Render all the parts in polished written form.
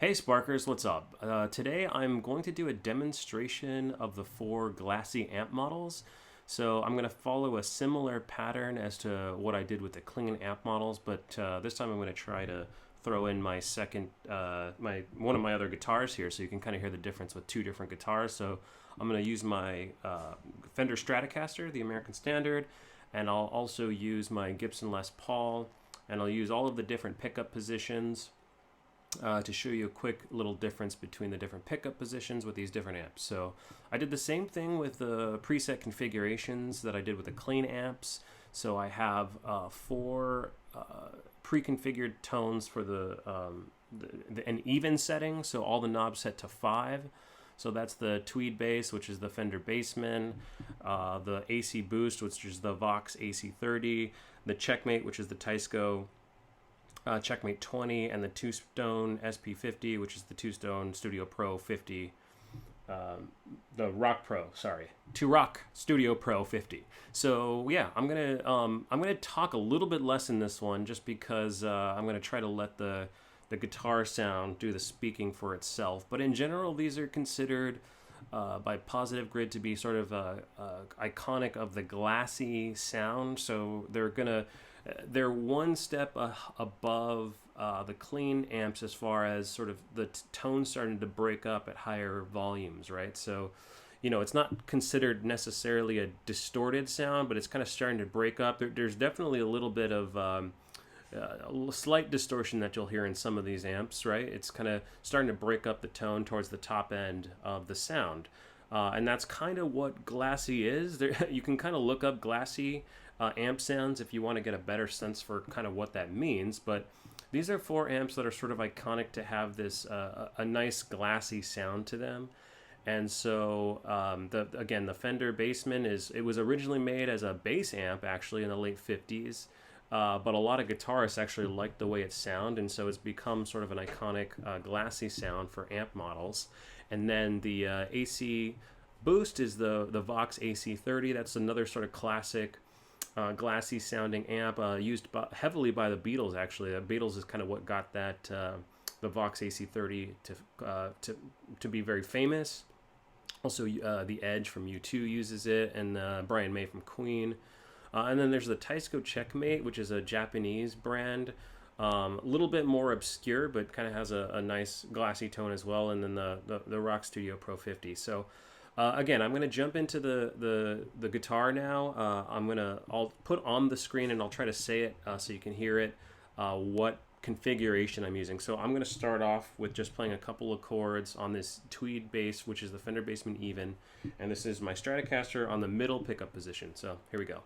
Hey Sparkers, what's up? Today I'm going to do a demonstration of the 4 Glassy amp models. So I'm going to follow a similar pattern as to what I did with the clean amp models, but this time I'm going to try to throw in my one of my other guitars here, so you can kind of hear the difference with 2 different guitars. So I'm going to use my Fender Stratocaster, the American Standard, and I'll also use my Gibson Les Paul, and I'll use all of the different pickup positions to show you a quick little difference between the different pickup positions with these different amps. So I did the same thing with the preset configurations that I did with the clean amps. So I have 4 pre-configured tones for an even setting, so all the knobs set to 5. So that's the Tweed bass, which is the Fender Bassman, the AC Boost, which is the Vox AC 30, the Checkmate, which is the Tysco Checkmate 20, and the 2-Stone SP50, which is the 2-Stone Studio Pro 50, the Rock Pro, sorry, 2-Rock Studio Pro 50. So yeah, I'm gonna talk a little bit less in this one, just because I'm gonna try to let the guitar sound do the speaking for itself. But in general, these are considered by Positive Grid to be sort of iconic of the Glassy sound. So they're one step above the clean amps as far as sort of the tone starting to break up at higher volumes, right? So, you know, it's not considered necessarily a distorted sound, but it's kind of starting to break up. There's definitely a little bit of a slight distortion that you'll hear in some of these amps, right? It's kind of starting to break up the tone towards the top end of the sound. And that's kind of what Glassy is. You can kind of look up Glassy amp sounds if you want to get a better sense for kind of what that means. But these are 4 amps that are sort of iconic to have this a nice Glassy sound to them. And so again, the Fender Bassman it was originally made as a bass amp actually in the late 50s. But a lot of guitarists actually like the way it sounds, and so it's become sort of an iconic Glassy sound for amp models. And then the AC Boost is the Vox AC 30. That's another sort of classic Glassy sounding amp used heavily by the Beatles. Actually, the Beatles is kind of what got that the Vox AC 30 to be very famous. Also, the Edge from U2 uses it, and Brian May from Queen. And then there's the Tysco Checkmate, which is a Japanese brand. A little bit more obscure, but kind of has a nice Glassy tone as well. And then the Rock Studio Pro 50. So again, I'm going to jump into the guitar now. I'll put on the screen and I'll try to say it so you can hear it, what configuration I'm using. So I'm going to start off with just playing a couple of chords on this Tweed bass, which is the Fender Bassman Even. And this is my Stratocaster on the middle pickup position. So here we go.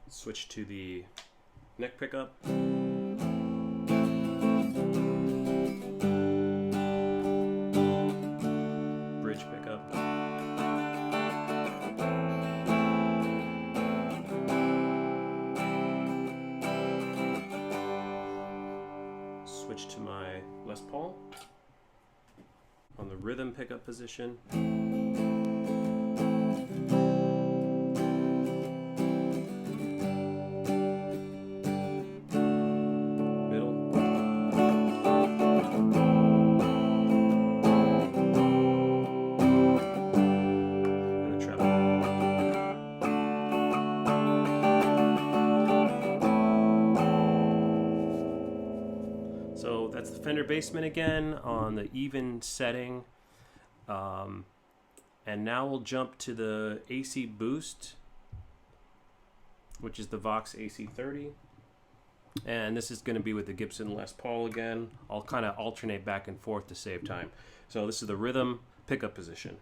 Switch to the neck pickup. Bridge pickup. Switch to my Les Paul on the rhythm pickup position. So that's the Fender Bassman again on the even setting. And now we'll jump to the AC Boost, which is the Vox AC 30. And this is going to be with the Gibson Les Paul again. I'll kind of alternate back and forth to save time. So this is the rhythm pickup position.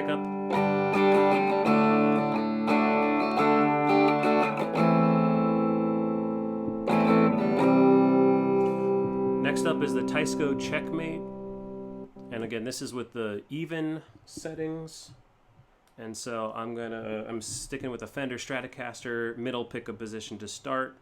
pickup. Next up is the Tysco Checkmate. And again, this is with the even settings. And so I'm sticking with a Fender Stratocaster middle pickup position to start.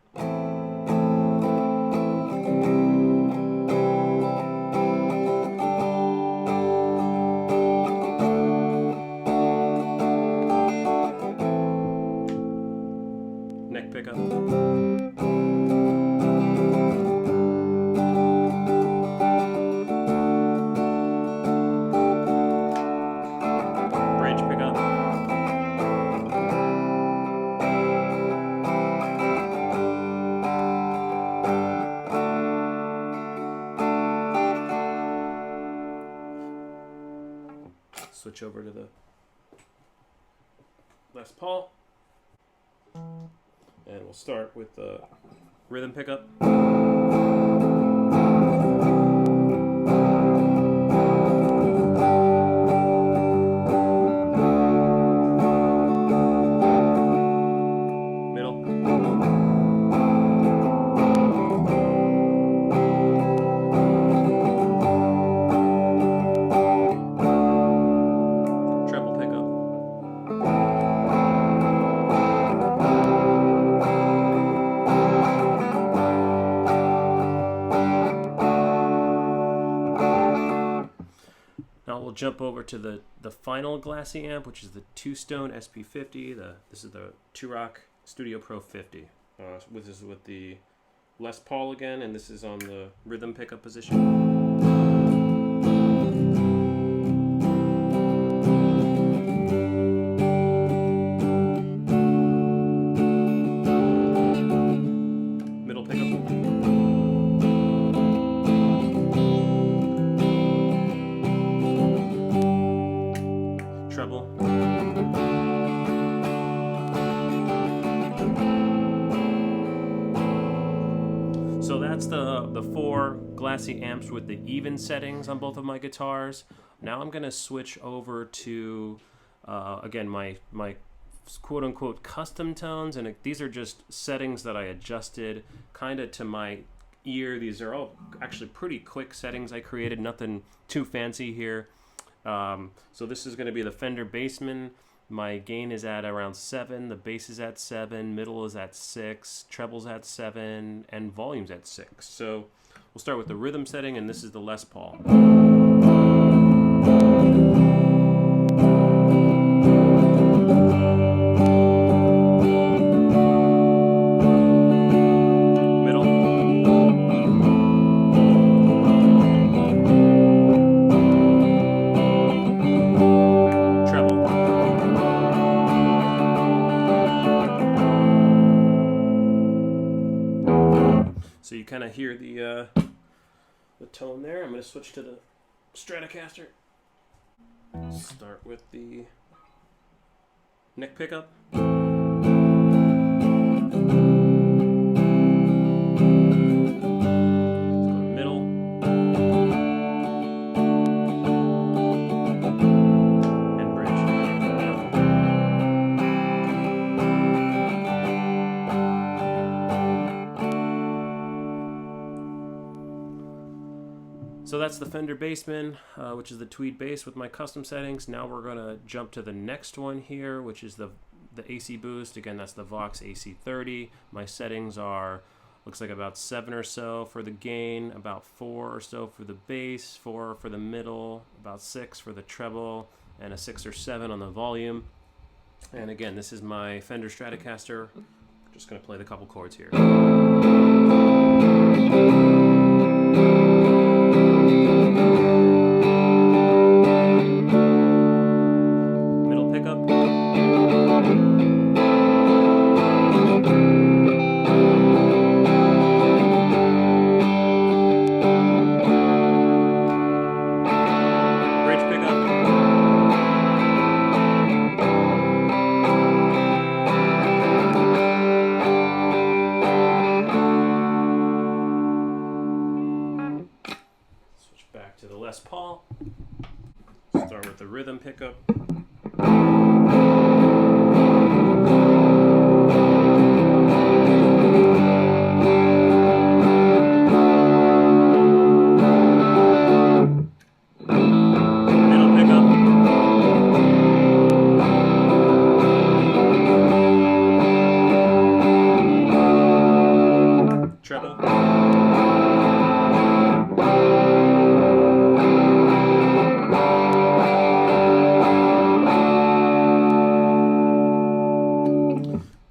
Neck pickup. Bridge pickup. Switch over to the Les Paul. And we'll start with the rhythm pickup. Middle. Treble pickup. Now we'll jump over to the final Glassy amp, which is the two-stone SP50. This is the Two-Rock Studio Pro 50. This is with the Les Paul again, and this is on the rhythm pickup position. Middle pickup. Treble. So that's the four Glassy amps with the even settings on both of my guitars. Now I'm going to switch over to, again, my quote-unquote custom tones, and these are just settings that I adjusted kind of to my ear. These are all actually pretty quick settings I created, nothing too fancy here. So this is going to be the Fender Bassman. My gain is at around 7, the bass is at 7, middle is at 6, treble's at 7, and volume's at 6. So we'll start with the rhythm setting, and this is the Les Paul. So you kind of hear the tone there. I'm going to switch to the Stratocaster. Start with the neck pickup. So that's the Fender Bassman, which is the Tweed bass with my custom settings. Now we're going to jump to the next one here, which is the AC Boost. Again, that's the Vox AC 30. My settings are, looks like about 7 or so for the gain, about 4 or so for the bass, 4 for the middle, about 6 for the treble, and a 6 or 7 on the volume. And again, this is my Fender Stratocaster. I'm just going to play the couple chords here. Back to the Les Paul. Start with the rhythm pickup.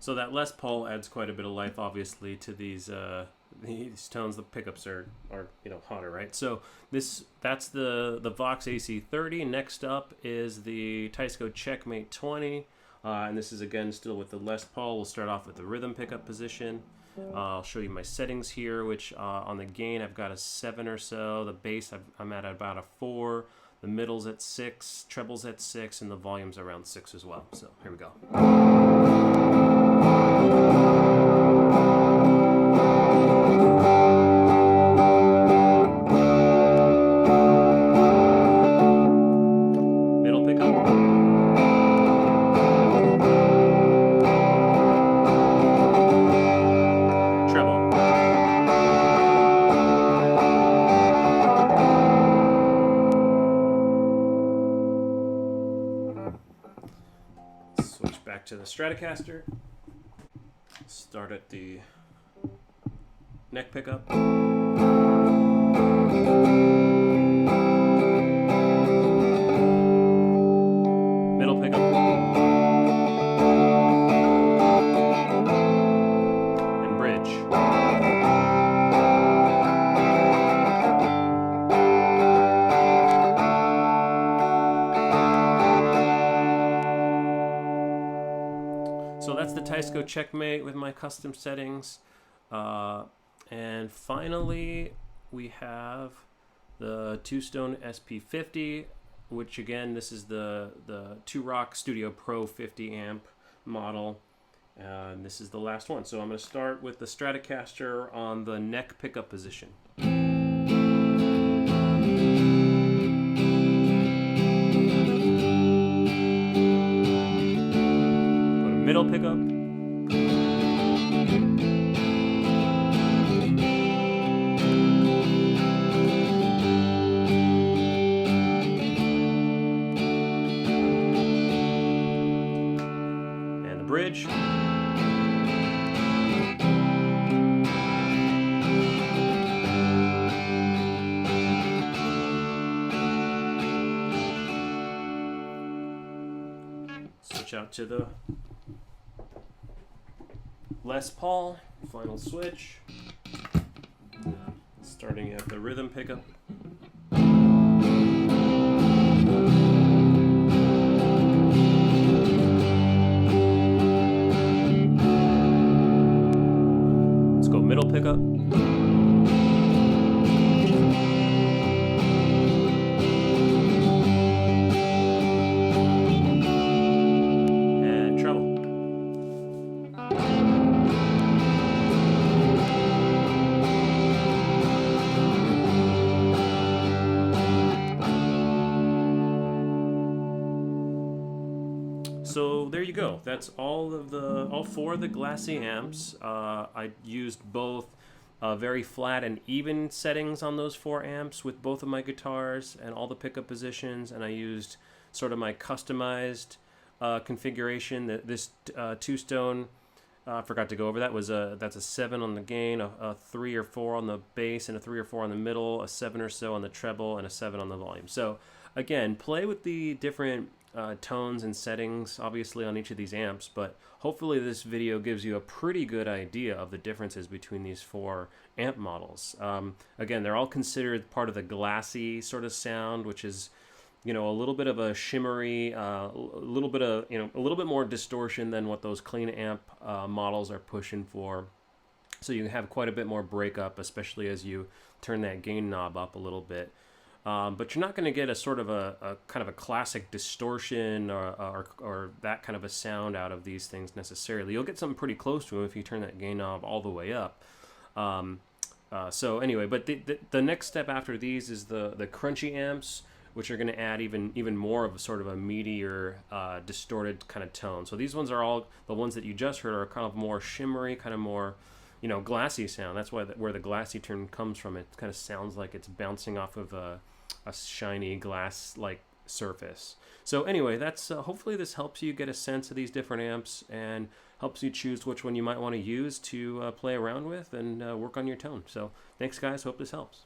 So that Les Paul adds quite a bit of life, obviously, to these tones. The pickups are hotter, right? So that's the Vox AC 30. Next up is the Tysco Checkmate 20, and this is again still with the Les Paul. We'll start off with the rhythm pickup position. I'll show you my settings here, which on the gain I've got a 7 or so. The bass I'm at about a 4. The middle's at 6, treble's at 6, and the volume's around 6 as well. So here we go. Middle pickup. Treble. Switch back to the Stratocaster. Start at the neck pickup. Middle pickup. And bridge. So that's the Tysco Checkmate with my custom settings. And finally, we have the Two-Stone SP50, which again, this is the Two Rock Studio Pro 50 amp model. And this is the last one. So I'm going to start with the Stratocaster on the neck pickup position. Go to middle pickup. Bridge. Switch out to the Les Paul, final switch. Starting at the rhythm pickup. Middle pickup. And treble. So there you go. That's all four of the Glassy amps. I used both very flat and even settings on those 4 amps with both of my guitars and all the pickup positions, and I used sort of my customized configuration. This Two-Stone, I forgot to go over that, that's a 7 on the gain, a 3 or 4 on the bass, and a 3 or 4 on the middle, a 7 or so on the treble, and a 7 on the volume. So again, play with the different tones and settings obviously on each of these amps, but hopefully this video gives you a pretty good idea of the differences between these 4 amp models. Again, they're all considered part of the Glassy sort of sound, which is, a little bit of a shimmery, a little bit more distortion than what those clean amp models are pushing for. So you have quite a bit more breakup, especially as you turn that gain knob up a little bit. But you're not going to get a sort of a kind of a classic distortion or that kind of a sound out of these things necessarily. You'll get something pretty close to them if you turn that gain knob all the way up. So anyway, but the next step after these is the crunchy amps, which are going to add even more of a sort of a meatier, distorted kind of tone. So these ones are all, the ones that you just heard are kind of more shimmery, kind of more, glassy sound. That's why where the glassy term comes from. It kind of sounds like it's bouncing off of a shiny glass-like surface. So anyway, that's hopefully this helps you get a sense of these different amps and helps you choose which one you might want to use to play around with and work on your tone. So thanks, guys. Hope this helps.